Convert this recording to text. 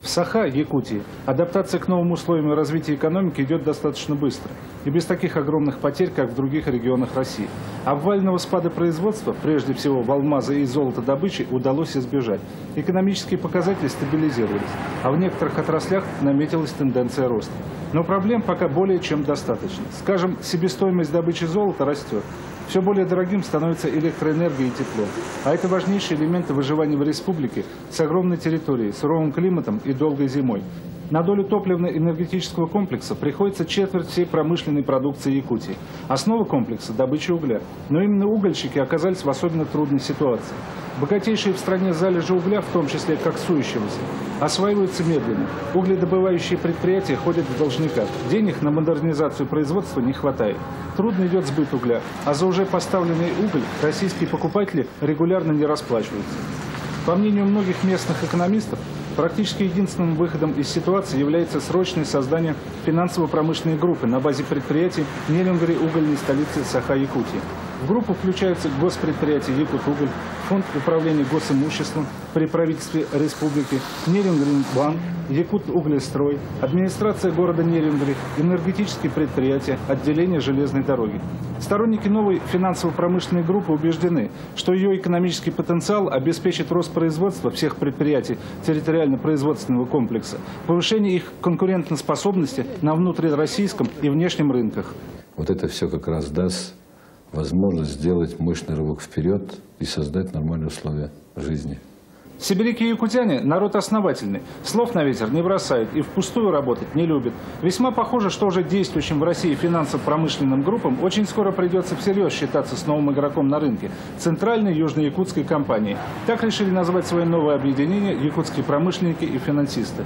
В Саха, Якутии, адаптация к новым условиям развития экономики идет достаточно быстро и без таких огромных потерь, как в других регионах России. Обвального спада производства, прежде всего в алмазы и золотодобыче, удалось избежать. Экономические показатели стабилизировались, а в некоторых отраслях наметилась тенденция роста. Но проблем пока более чем достаточно. Скажем, себестоимость добычи золота растет. Все более дорогим становится электроэнергия и тепло. А это важнейшие элементы выживания в республике с огромной территорией, суровым климатом и долгой зимой. На долю топливно-энергетического комплекса приходится четверть всей промышленной продукции Якутии. Основа комплекса – добыча угля. Но именно угольщики оказались в особенно трудной ситуации. Богатейшие в стране залежи угля, в том числе коксующегося, осваиваются медленно. Угледобывающие предприятия ходят в должниках. Денег на модернизацию производства не хватает. Трудно идет сбыт угля, а за уже поставленный уголь российские покупатели регулярно не расплачиваются. По мнению многих местных экономистов, практически единственным выходом из ситуации является срочное создание финансово-промышленной группы на базе предприятий Нерюнгри угольной столицы Саха-Якутии. В группу включаются госпредприятия «Якутуголь», Фонд управления госимуществом при правительстве республики, Нерюнгри-банк, Якутуглестрой, администрация города Нерюнгри, энергетические предприятия, отделение железной дороги. Сторонники новой финансово-промышленной группы убеждены, что ее экономический потенциал обеспечит рост производства всех предприятий территориально-производственного комплекса, повышение их конкурентоспособности на внутрироссийском и внешнем рынках. Вот это все как раз даст возможность сделать мощный рывок вперед и создать нормальные условия жизни. Сибиряки и якутяне – народ основательный, слов на ветер не бросают и впустую работать не любят. Весьма похоже, что уже действующим в России финансово-промышленным группам очень скоро придется всерьез считаться с новым игроком на рынке – Центральной Южно-Якутской компанией. Так решили назвать свое новое объединение якутские промышленники и финансисты.